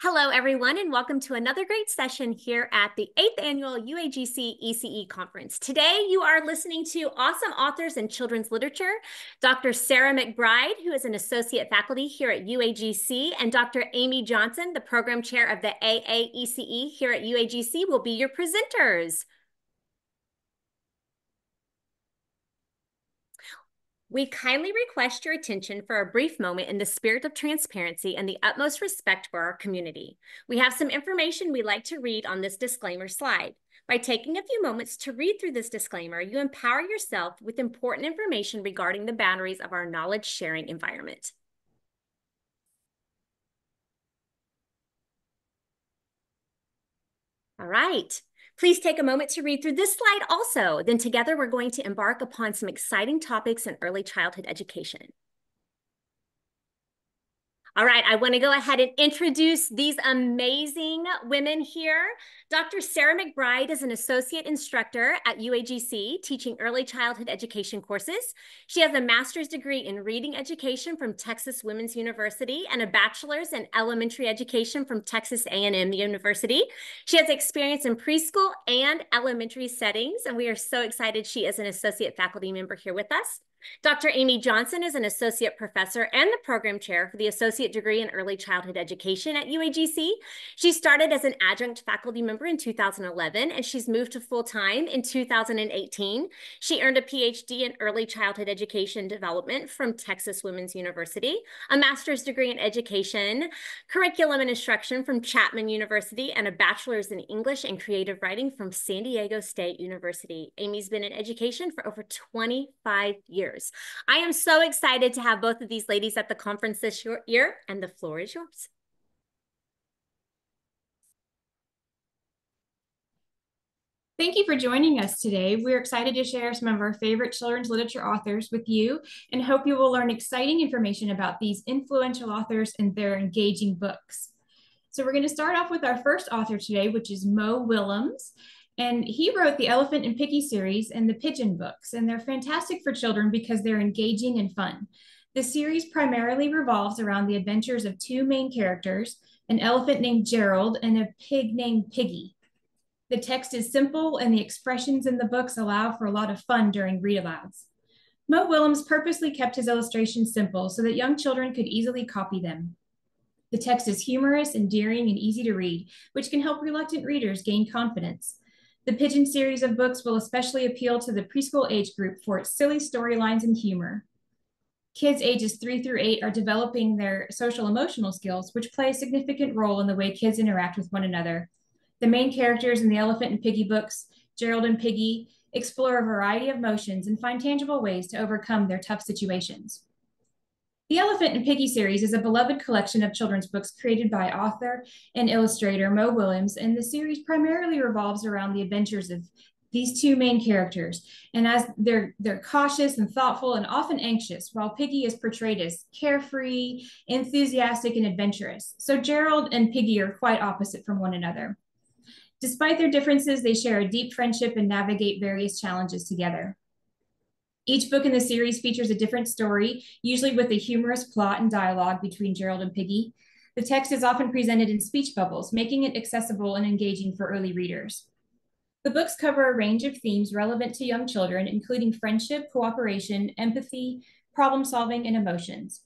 Hello, everyone, and welcome to another great session here at the 8th Annual UAGC ECE Conference. Today, you are listening to awesome authors in children's literature, Dr. Sara McBryde, who is an associate faculty here at UAGC, and Dr. Amy Johnson, the program chair of the AAECE here at UAGC, will be your presenters. We kindly request your attention for a brief moment in the spirit of transparency and the utmost respect for our community. We have some information we'd like to read on this disclaimer slide. By taking a few moments to read through this disclaimer, you empower yourself with important information regarding the boundaries of our knowledge sharing environment. All right. Please take a moment to read through this slide also. Then together we're going to embark upon some exciting topics in early childhood education. All right, I want to go ahead and introduce these amazing women here. Dr. Sara McBryde is an associate instructor at UAGC teaching early childhood education courses. She has a master's degree in reading education from Texas Women's University and a bachelor's in elementary education from Texas A&M University. She has experience in preschool and elementary settings, and we are so excited she is an associate faculty member here with us. Dr. Amy Johnson is an associate professor and the program chair for the associate degree in early childhood education at UAGC. She started as an adjunct faculty member in 2011, and she's moved to full-time in 2018. She earned a PhD in early childhood education development from Texas Women's University, a master's degree in education, curriculum and instruction from Chapman University, and a bachelor's in English and creative writing from San Diego State University. Amy's been in education for over 25 years. I am so excited to have both of these ladies at the conference this year, and the floor is yours. Thank you for joining us today. We're excited to share some of our favorite children's literature authors with you and hope you will learn exciting information about these influential authors and their engaging books. So we're going to start off with our first author today, which is Mo Willems. And he wrote the Elephant and Piggy series and the Pigeon books, and they're fantastic for children because they're engaging and fun. The series primarily revolves around the adventures of two main characters, an elephant named Gerald and a pig named Piggy. The text is simple and the expressions in the books allow for a lot of fun during read-alouds. Mo Willems purposely kept his illustrations simple so that young children could easily copy them. The text is humorous, endearing, and easy to read, which can help reluctant readers gain confidence. The Pigeon series of books will especially appeal to the preschool age group for its silly storylines and humor. Kids ages 3 through 8 are developing their social emotional skills, which play a significant role in the way kids interact with one another. The main characters in the Elephant and Piggy books, Gerald and Piggy, explore a variety of emotions and find tangible ways to overcome their tough situations. The Elephant and Piggy series is a beloved collection of children's books created by author and illustrator Mo Willems, and the series primarily revolves around the adventures of these two main characters. And as they're cautious and thoughtful and often anxious, while Piggy is portrayed as carefree, enthusiastic, and adventurous. So Gerald and Piggy are quite opposite from one another. Despite their differences, they share a deep friendship and navigate various challenges together. Each book in the series features a different story, usually with a humorous plot and dialogue between Gerald and Piggy. The text is often presented in speech bubbles, making it accessible and engaging for early readers. The books cover a range of themes relevant to young children, including friendship, cooperation, empathy, problem solving, and emotions.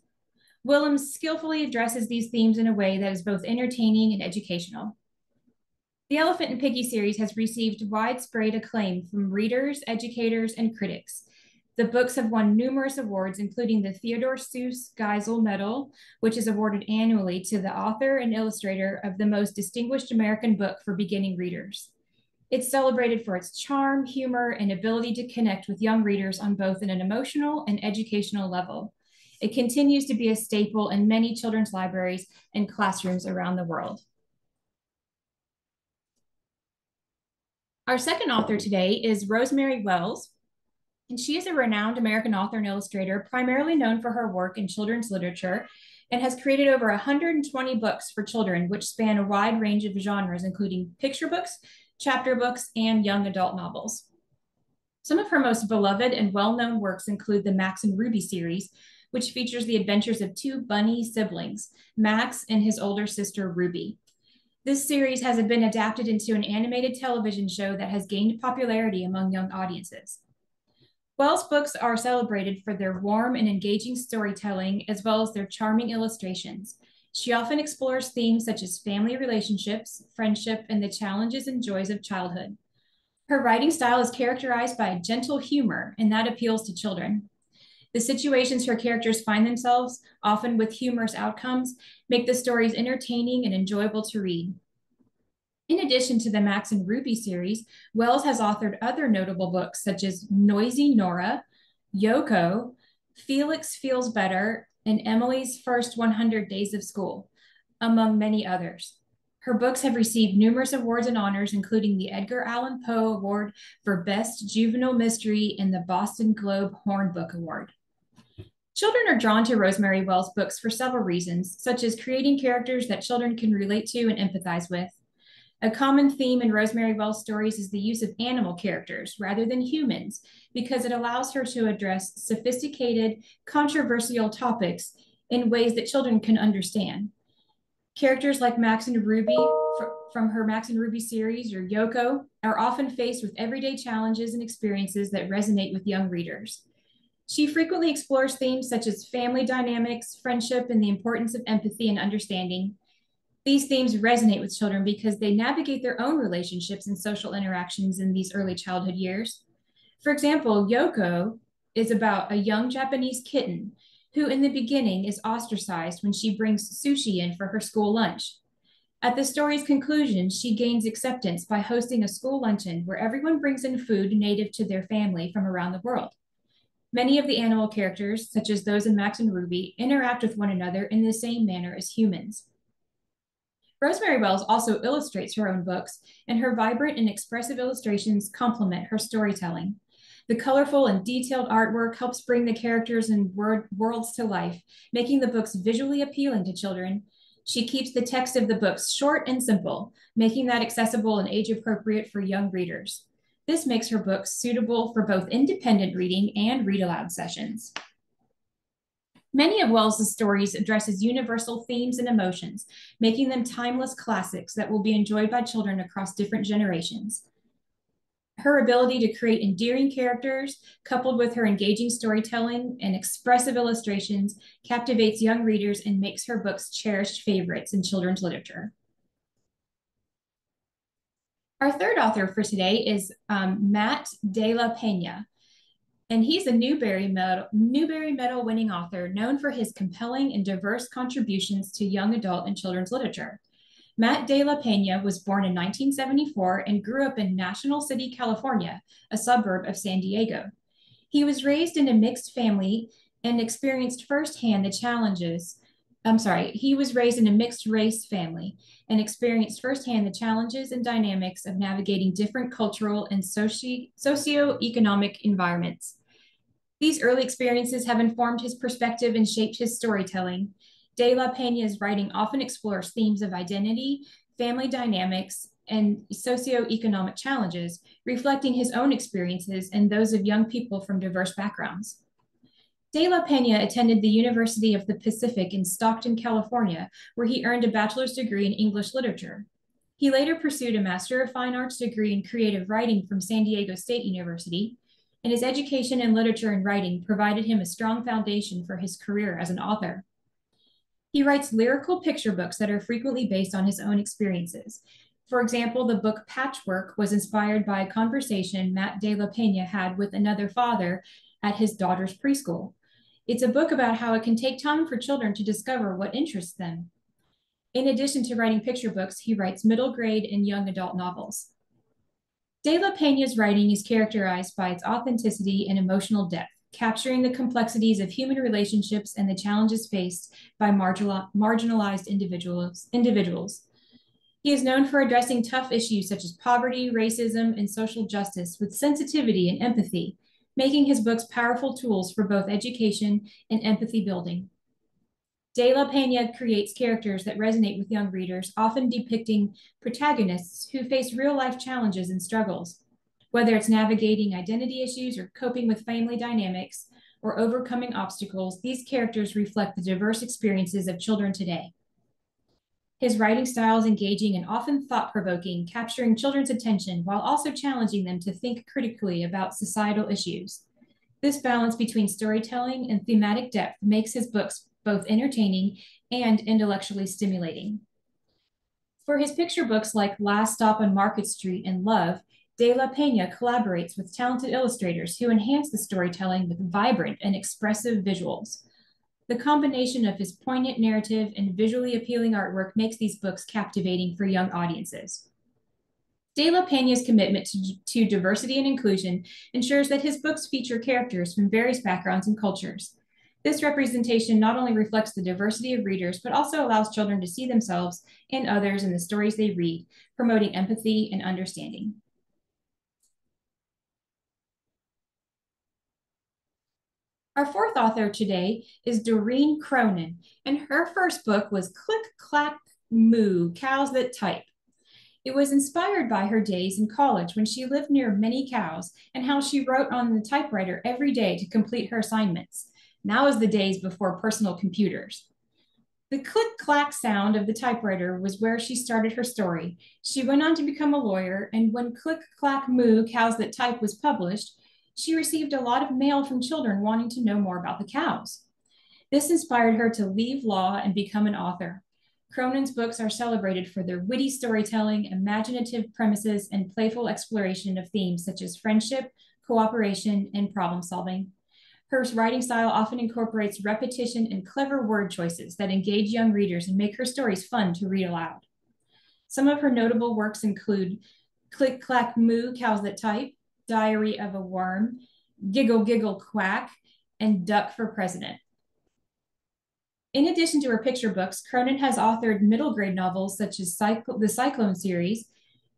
Willems skillfully addresses these themes in a way that is both entertaining and educational. The Elephant and Piggy series has received widespread acclaim from readers, educators, and critics. The books have won numerous awards, including the Theodore Seuss Geisel Medal, which is awarded annually to the author and illustrator of the most distinguished American book for beginning readers. It's celebrated for its charm, humor, and ability to connect with young readers on both an emotional and educational level. It continues to be a staple in many children's libraries and classrooms around the world. Our second author today is Rosemary Wells, and she is a renowned American author and illustrator, primarily known for her work in children's literature, and has created over 120 books for children, which span a wide range of genres, including picture books, chapter books, and young adult novels. Some of her most beloved and well-known works include the Max and Ruby series, which features the adventures of two bunny siblings, Max and his older sister, Ruby. This series has been adapted into an animated television show that has gained popularity among young audiences. Wells' books are celebrated for their warm and engaging storytelling, as well as their charming illustrations. She often explores themes such as family relationships, friendship, and the challenges and joys of childhood. Her writing style is characterized by a gentle humor, and that appeals to children. The situations her characters find themselves, often with humorous outcomes, make the stories entertaining and enjoyable to read. In addition to the Max and Ruby series, Wells has authored other notable books such as Noisy Nora, Yoko, Felix Feels Better, and Emily's First 100 Days of School, among many others. Her books have received numerous awards and honors, including the Edgar Allan Poe Award for Best Juvenile Mystery and the Boston Globe Horn Book Award. Children are drawn to Rosemary Wells' books for several reasons, such as creating characters that children can relate to and empathize with. A common theme in Rosemary Wells' stories is the use of animal characters rather than humans, because it allows her to address sophisticated, controversial topics in ways that children can understand. Characters like Max and Ruby from her Max and Ruby series, or Yoko, are often faced with everyday challenges and experiences that resonate with young readers. She frequently explores themes such as family dynamics, friendship, and the importance of empathy and understanding. These themes resonate with children because they navigate their own relationships and social interactions in these early childhood years. For example, Yoko is about a young Japanese kitten who in the beginning is ostracized when she brings sushi in for her school lunch. At the story's conclusion, she gains acceptance by hosting a school luncheon where everyone brings in food native to their family from around the world. Many of the animal characters, such as those in Max and Ruby, interact with one another in the same manner as humans. Rosemary Wells also illustrates her own books, and her vibrant and expressive illustrations complement her storytelling. The colorful and detailed artwork helps bring the characters and worlds to life, making the books visually appealing to children. She keeps the text of the books short and simple, making that accessible and age appropriate for young readers. This makes her books suitable for both independent reading and read aloud sessions. Many of Wells' stories addresses universal themes and emotions, making them timeless classics that will be enjoyed by children across different generations. Her ability to create endearing characters, coupled with her engaging storytelling and expressive illustrations, captivates young readers and makes her books cherished favorites in children's literature. Our third author for today is Matt De La Pena, and he's a Newbery Medal winning author known for his compelling and diverse contributions to young adult and children's literature. Matt De La Pena was born in 1974 and grew up in National City, California, a suburb of San Diego. He was raised in a mixed family and experienced firsthand the challenges. He was raised in a mixed race family and experienced firsthand the challenges and dynamics of navigating different cultural and socioeconomic environments. These early experiences have informed his perspective and shaped his storytelling. De La Pena's writing often explores themes of identity, family dynamics, and socioeconomic challenges, reflecting his own experiences and those of young people from diverse backgrounds. De La Pena attended the University of the Pacific in Stockton, California, where he earned a bachelor's degree in English literature. He later pursued a Master of Fine Arts degree in creative writing from San Diego State University, and his education in literature and writing provided him a strong foundation for his career as an author. He writes lyrical picture books that are frequently based on his own experiences. For example, the book Patchwork was inspired by a conversation Matt De La Pena had with another father at his daughter's preschool. It's a book about how it can take time for children to discover what interests them. In addition to writing picture books, he writes middle grade and young adult novels. De La Pena's writing is characterized by its authenticity and emotional depth, capturing the complexities of human relationships and the challenges faced by marginalized individuals. He is known for addressing tough issues such as poverty, racism, and social justice with sensitivity and empathy, making his books powerful tools for both education and empathy building. De La Pena creates characters that resonate with young readers, often depicting protagonists who face real-life challenges and struggles. Whether it's navigating identity issues or coping with family dynamics or overcoming obstacles, these characters reflect the diverse experiences of children today. His writing style is engaging and often thought-provoking, capturing children's attention while also challenging them to think critically about societal issues. This balance between storytelling and thematic depth makes his books both entertaining and intellectually stimulating. For his picture books like Last Stop on Market Street and Love, De La Peña collaborates with talented illustrators who enhance the storytelling with vibrant and expressive visuals. The combination of his poignant narrative and visually appealing artwork makes these books captivating for young audiences. De La Peña's commitment to diversity and inclusion ensures that his books feature characters from various backgrounds and cultures. This representation not only reflects the diversity of readers, but also allows children to see themselves and others in the stories they read, promoting empathy and understanding. Our fourth author today is Doreen Cronin, and her first book was Click, Clack, Moo, Cows That Type. It was inspired by her days in college when she lived near many cows and how she wrote on the typewriter every day to complete her assignments. Now is the days before personal computers. The click-clack sound of the typewriter was where she started her story. She went on to become a lawyer, and when Click, Clack, Moo, Cows That Type was published, she received a lot of mail from children wanting to know more about the cows. This inspired her to leave law and become an author. Cronin's books are celebrated for their witty storytelling, imaginative premises, and playful exploration of themes such as friendship, cooperation, and problem solving. Her writing style often incorporates repetition and clever word choices that engage young readers and make her stories fun to read aloud. Some of her notable works include Click, Clack, Moo, Cows That Type, Diary of a Worm, Giggle, Giggle, Quack, and Duck for President. In addition to her picture books, Cronin has authored middle grade novels such as the Cyclone series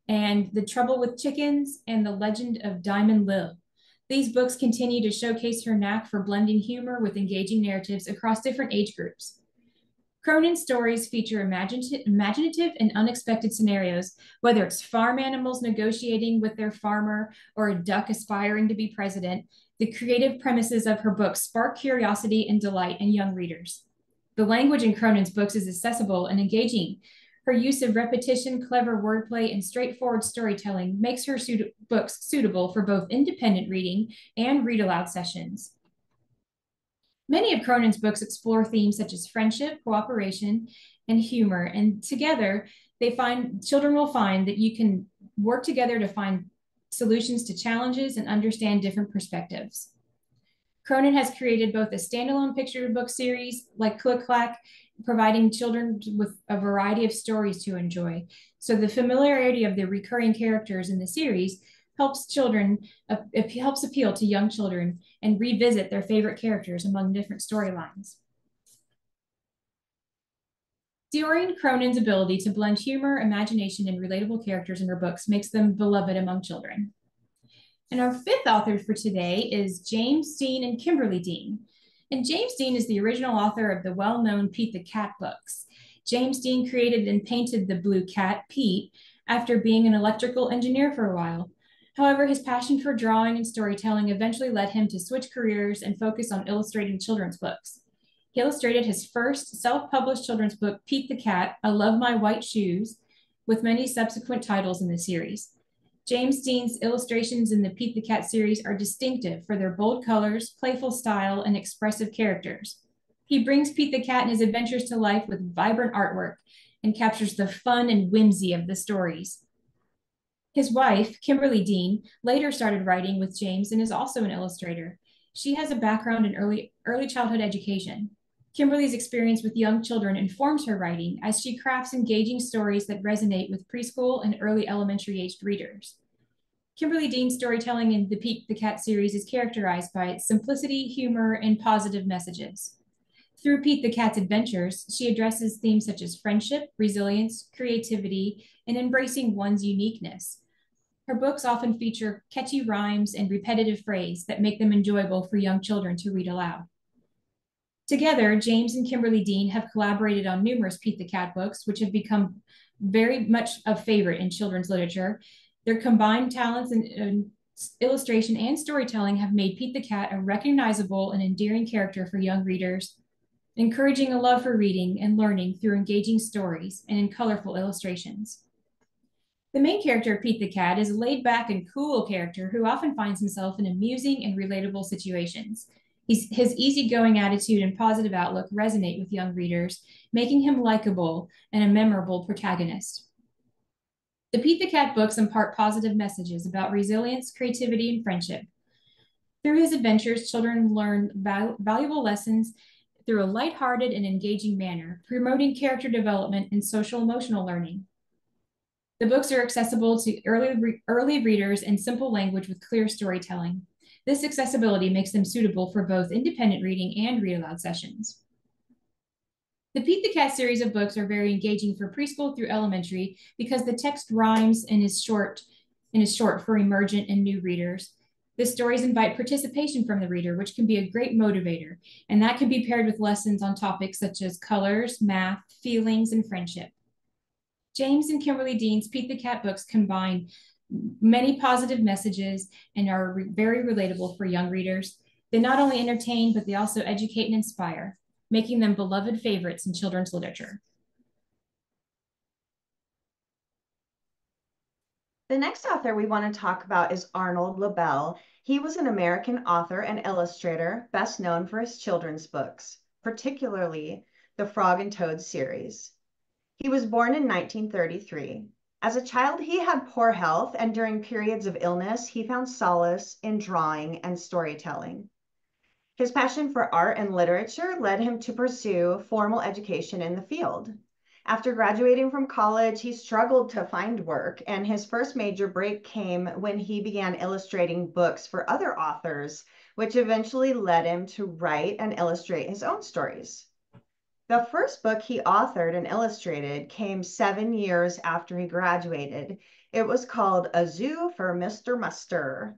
and The Trouble with Chickens and The Legend of Diamond Lil. These books continue to showcase her knack for blending humor with engaging narratives across different age groups. Cronin's stories feature imaginative and unexpected scenarios, whether it's farm animals negotiating with their farmer or a duck aspiring to be president. The creative premises of her books spark curiosity and delight in young readers. The language in Cronin's books is accessible and engaging. Her use of repetition, clever wordplay, and straightforward storytelling makes her books suitable for both independent reading and read-aloud sessions. Many of Cronin's books explore themes such as friendship, cooperation, and humor, and together children will find that you can work together to find solutions to challenges and understand different perspectives. Cronin has created both a standalone picture book series like Click Clack, providing children with a variety of stories to enjoy. So the familiarity of the recurring characters in the series helps appeal to young children and revisit their favorite characters among different storylines. Doreen Cronin's ability to blend humor, imagination, and relatable characters in her books makes them beloved among children. And our fifth author for today is James Dean and Kimberly Dean. And James Dean is the original author of the well-known Pete the Cat books. James Dean created and painted the blue cat, Pete, after being an electrical engineer for a while. However, his passion for drawing and storytelling eventually led him to switch careers and focus on illustrating children's books. He illustrated his first self-published children's book, Pete the Cat, I Love My White Shoes, with many subsequent titles in the series. James Dean's illustrations in the Pete the Cat series are distinctive for their bold colors, playful style, and expressive characters. He brings Pete the Cat and his adventures to life with vibrant artwork and captures the fun and whimsy of the stories. His wife, Kimberly Dean, later started writing with James and is also an illustrator. She has a background in early childhood education. Kimberly's experience with young children informs her writing as she crafts engaging stories that resonate with preschool and early elementary-aged readers. Kimberly Dean's storytelling in the Pete the Cat series is characterized by its simplicity, humor, and positive messages. Through Pete the Cat's adventures, she addresses themes such as friendship, resilience, creativity, and embracing one's uniqueness. Her books often feature catchy rhymes and repetitive phrase that make them enjoyable for young children to read aloud. Together, James and Kimberly Dean have collaborated on numerous Pete the Cat books, which have become very much a favorite in children's literature. Their combined talents in illustration and storytelling have made Pete the Cat a recognizable and endearing character for young readers. encouraging a love for reading and learning through engaging stories and in colorful illustrations. The main character, Pete the Cat, is a laid-back and cool character who often finds himself in amusing and relatable situations. His easygoing attitude and positive outlook resonate with young readers, making him likable and a memorable protagonist. The Pete the Cat books impart positive messages about resilience, creativity, and friendship. Through his adventures, children learn valuable lessons through a lighthearted and engaging manner, promoting character development and social emotional learning. The books are accessible to early readers in simple language with clear storytelling. This accessibility makes them suitable for both independent reading and read aloud sessions. The Pete the Cat series of books are very engaging for preschool through elementary because the text rhymes and is short for emergent and new readers. The stories invite participation from the reader, which can be a great motivator, and that can be paired with lessons on topics such as colors, math, feelings, and friendship. James and Kimberly Dean's Pete the Cat books combine many positive messages and are very relatable for young readers. They not only entertain, but they also educate and inspire, making them beloved favorites in children's literature. The next author we want to talk about is Arnold LaBelle. He was an American author and illustrator, best known for his children's books, particularly the Frog and Toad series. He was born in 1933. As a child, he had poor health, and during periods of illness, he found solace in drawing and storytelling. His passion for art and literature led him to pursue formal education in the field. After graduating from college, he struggled to find work, and his first major break came when he began illustrating books for other authors, which eventually led him to write and illustrate his own stories. The first book he authored and illustrated came 7 years after he graduated. It was called A Zoo for Mr. Muster.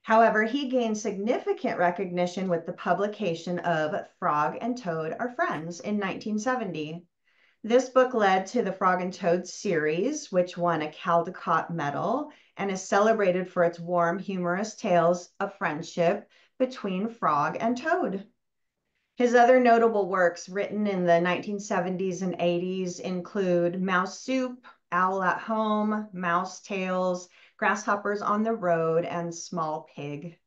However, he gained significant recognition with the publication of Frog and Toad Are Friends in 1970. This book led to the Frog and Toad series, which won a Caldecott Medal and is celebrated for its warm, humorous tales of friendship between Frog and Toad. His other notable works written in the 1970s and 80s include Mouse Soup, Owl at Home, Mouse Tales, Grasshoppers on the Road, and Small Pig.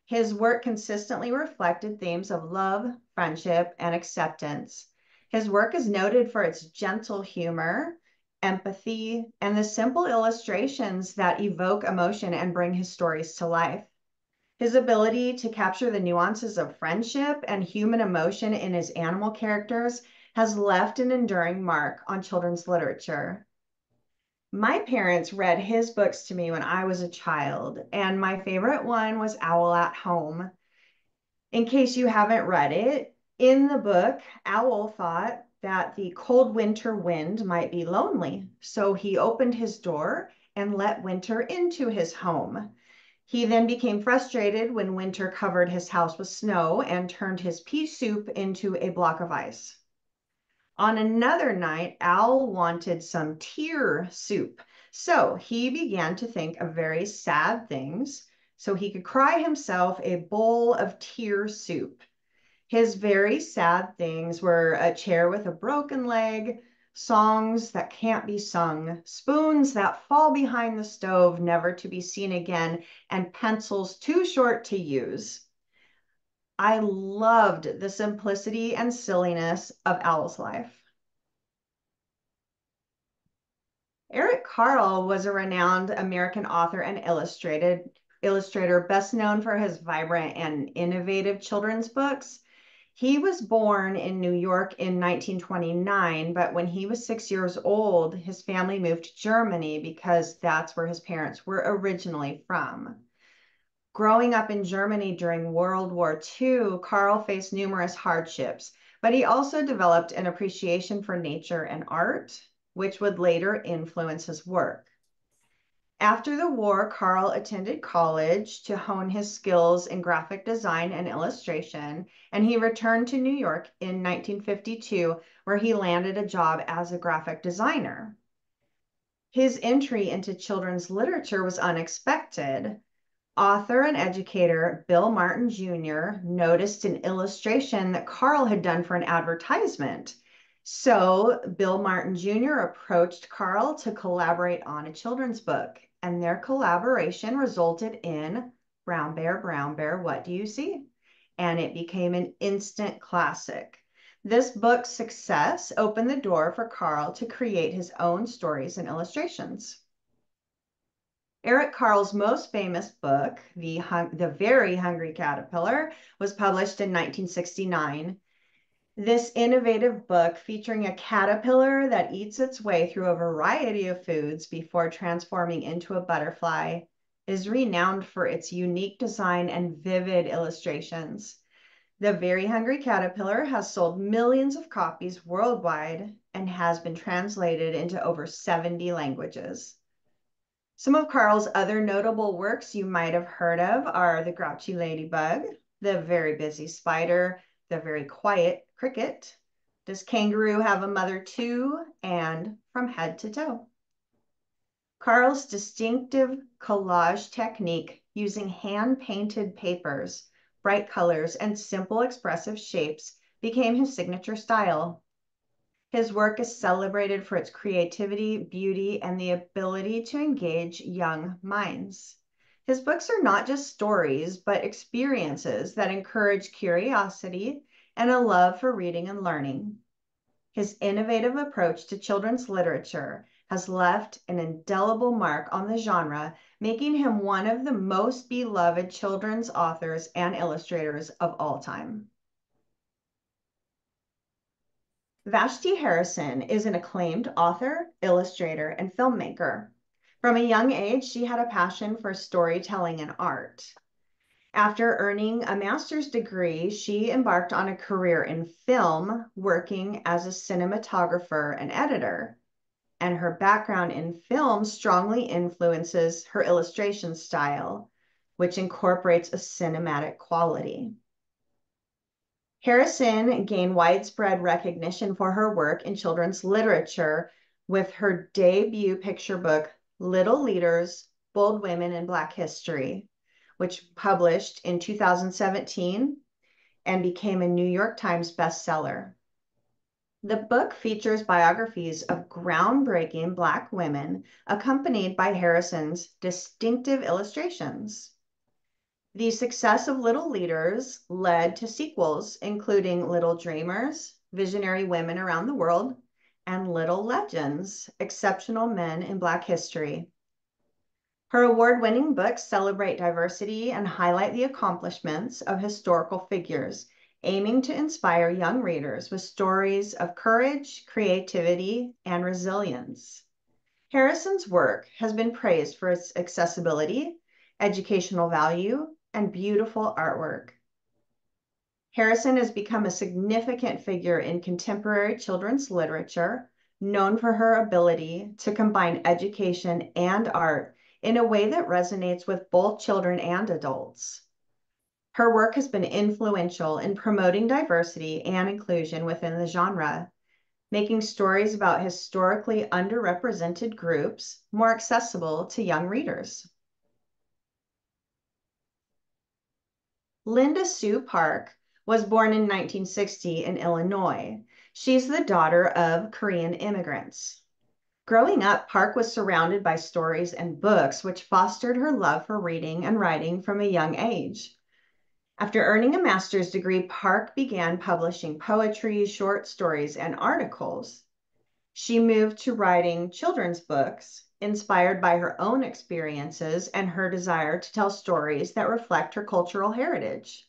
His work consistently reflected themes of love, friendship, and acceptance. His work is noted for its gentle humor, empathy, and the simple illustrations that evoke emotion and bring his stories to life. His ability to capture the nuances of friendship and human emotion in his animal characters has left an enduring mark on children's literature. My parents read his books to me when I was a child, and my favorite one was Owl at Home. In case you haven't read it, in the book, Owl thought that the cold winter wind might be lonely, so he opened his door and let winter into his home. He then became frustrated when winter covered his house with snow and turned his pea soup into a block of ice. On another night, Owl wanted some tear soup, so he began to think of very sad things so he could cry himself a bowl of tear soup. His very sad things were a chair with a broken leg, songs that can't be sung, spoons that fall behind the stove, never to be seen again, and pencils too short to use. I loved the simplicity and silliness of Owl's life. Eric Carle was a renowned American author and illustrator, best known for his vibrant and innovative children's books. He was born in New York in 1929, but when he was 6 years old, his family moved to Germany because that's where his parents were originally from. Growing up in Germany during World War II, Carl faced numerous hardships, but he also developed an appreciation for nature and art, which would later influence his work. After the war, Carl attended college to hone his skills in graphic design and illustration, and he returned to New York in 1952, where he landed a job as a graphic designer. His entry into children's literature was unexpected. Author and educator Bill Martin Jr. noticed an illustration that Carl had done for an advertisement. So Bill Martin Jr. approached Carl to collaborate on a children's book, and their collaboration resulted in Brown Bear, What Do You See? And it became an instant classic. This book's success opened the door for Carl to create his own stories and illustrations. Eric Carle's most famous book, The Very Hungry Caterpillar, was published in 1969. This innovative book, featuring a caterpillar that eats its way through a variety of foods before transforming into a butterfly, is renowned for its unique design and vivid illustrations. The Very Hungry Caterpillar has sold millions of copies worldwide and has been translated into over 70 languages. Some of Carl's other notable works you might have heard of are The Grouchy Ladybug, The Very Busy Spider, The Very Quiet Cricket, Does Kangaroo Have a Mother Too? And From Head to Toe. Carl's distinctive collage technique using hand-painted papers, bright colors, and simple expressive shapes became his signature style. His work is celebrated for its creativity, beauty, and the ability to engage young minds. His books are not just stories, but experiences that encourage curiosity and a love for reading and learning. His innovative approach to children's literature has left an indelible mark on the genre, making him one of the most beloved children's authors and illustrators of all time. Vashti Harrison is an acclaimed author, illustrator, and filmmaker. From a young age, she had a passion for storytelling and art. After earning a master's degree, she embarked on a career in film, working as a cinematographer and editor. And her background in film strongly influences her illustration style, which incorporates a cinematic quality. Harrison gained widespread recognition for her work in children's literature with her debut picture book, Little Leaders, Bold Women in Black History, which published in 2017 and became a New York Times bestseller. The book features biographies of groundbreaking Black women accompanied by Harrison's distinctive illustrations. The success of Little Leaders led to sequels, including Little Dreamers, Visionary Women Around the World, and Little Legends, Exceptional Men in Black History. Her award-winning books celebrate diversity and highlight the accomplishments of historical figures, aiming to inspire young readers with stories of courage, creativity, and resilience. Harrison's work has been praised for its accessibility, educational value, and beautiful artwork. Harrison has become a significant figure in contemporary children's literature, known for her ability to combine education and art in a way that resonates with both children and adults. Her work has been influential in promoting diversity and inclusion within the genre, making stories about historically underrepresented groups more accessible to young readers. Linda Sue Park was born in 1960 in Illinois. She's the daughter of Korean immigrants. Growing up, Park was surrounded by stories and books, which fostered her love for reading and writing from a young age. After earning a master's degree, Park began publishing poetry, short stories, and articles. She moved to writing children's books, inspired by her own experiences and her desire to tell stories that reflect her cultural heritage.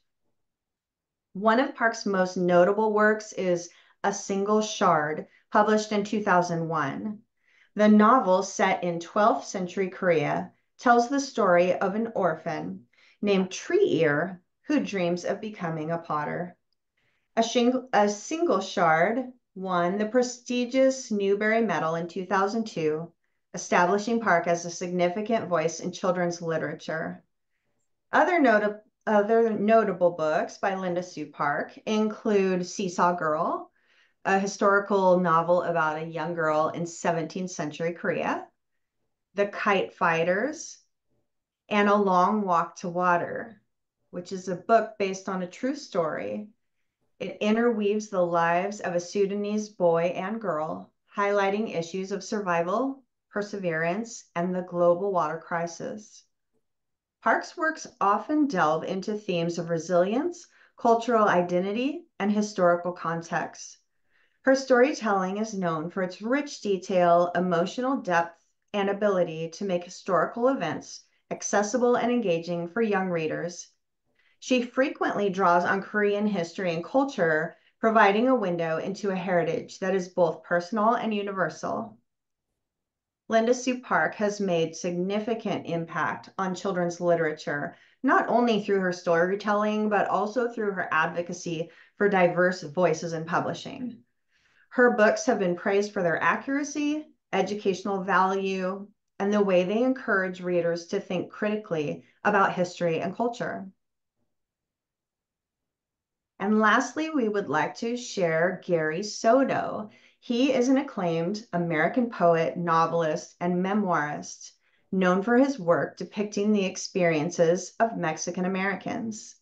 One of Park's most notable works is A Single Shard, published in 2001. The novel, set in 12th century Korea, tells the story of an orphan named Tree Ear who dreams of becoming a potter. A Single Shard won the prestigious Newbery Medal in 2002, establishing Park as a significant voice in children's literature. Other notable books by Linda Sue Park include Seesaw Girl, a historical novel about a young girl in 17th century Korea, The Kite Fighters, and A Long Walk to Water, which is a book based on a true story. It interweaves the lives of a Sudanese boy and girl, highlighting issues of survival, perseverance, and the global water crisis. Park's works often delve into themes of resilience, cultural identity, and historical context. Her storytelling is known for its rich detail, emotional depth, and ability to make historical events accessible and engaging for young readers. She frequently draws on Korean history and culture, providing a window into a heritage that is both personal and universal. Linda Sue Park has made significant impact on children's literature, not only through her storytelling, but also through her advocacy for diverse voices in publishing. Her books have been praised for their accuracy, educational value, and the way they encourage readers to think critically about history and culture. And lastly, we would like to share Gary Soto. He is an acclaimed American poet, novelist, and memoirist, known for his work depicting the experiences of Mexican Americans.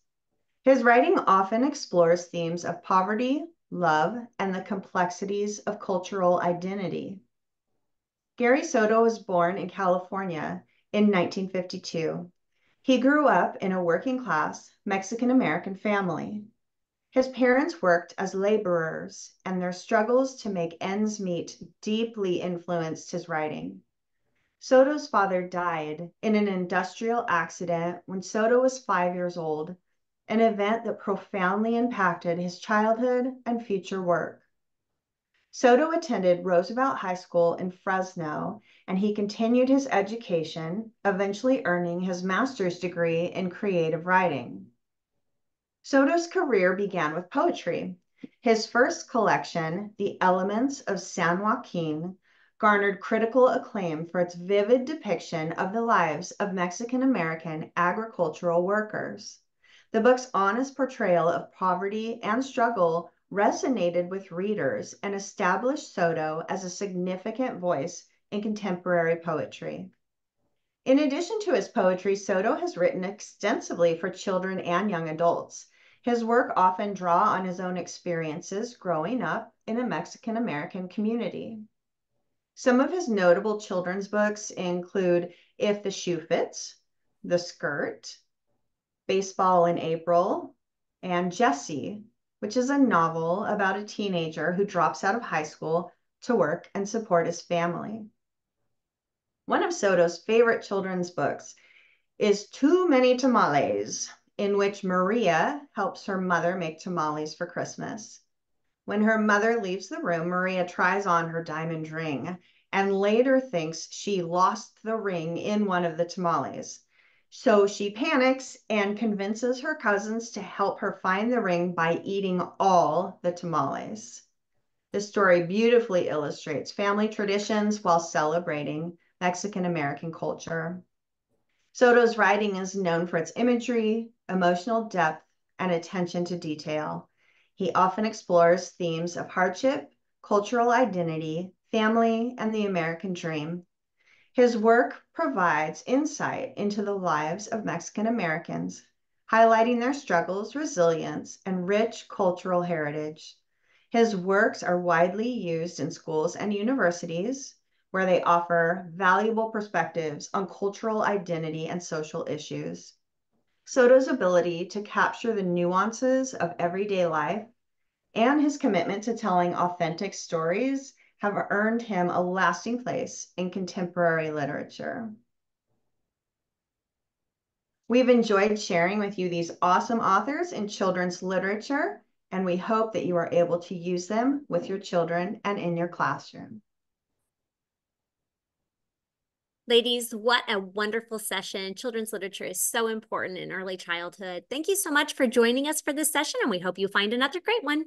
His writing often explores themes of poverty, love, and the complexities of cultural identity. Gary Soto was born in California in 1952. He grew up in a working-class Mexican-American family. His parents worked as laborers, and their struggles to make ends meet deeply influenced his writing. Soto's father died in an industrial accident when Soto was 5 years old, an event that profoundly impacted his childhood and future work. Soto attended Roosevelt High School in Fresno, and he continued his education, eventually earning his master's degree in creative writing. Soto's career began with poetry. His first collection, The Elements of San Joaquin, garnered critical acclaim for its vivid depiction of the lives of Mexican-American agricultural workers. The book's honest portrayal of poverty and struggle resonated with readers and established Soto as a significant voice in contemporary poetry. In addition to his poetry, Soto has written extensively for children and young adults. His work often draw on his own experiences growing up in a Mexican-American community. Some of his notable children's books include If the Shoe Fits, The Skirt, Baseball in April, and Jessie, which is a novel about a teenager who drops out of high school to work and support his family. One of Soto's favorite children's books is Too Many Tamales, in which Maria helps her mother make tamales for Christmas. When her mother leaves the room, Maria tries on her diamond ring and later thinks she lost the ring in one of the tamales. So she panics and convinces her cousins to help her find the ring by eating all the tamales. The story beautifully illustrates family traditions while celebrating Mexican-American culture. Soto's writing is known for its imagery, emotional depth, and attention to detail. He often explores themes of hardship, cultural identity, family, and the American dream. His work provides insight into the lives of Mexican Americans, highlighting their struggles, resilience, and rich cultural heritage. His works are widely used in schools and universities, where they offer valuable perspectives on cultural identity and social issues. Soto's ability to capture the nuances of everyday life and his commitment to telling authentic stories have earned him a lasting place in contemporary literature. We've enjoyed sharing with you these awesome authors in children's literature, and we hope that you are able to use them with your children and in your classroom. Ladies, what a wonderful session. Children's literature is so important in early childhood. Thank you so much for joining us for this session, and we hope you find another great one.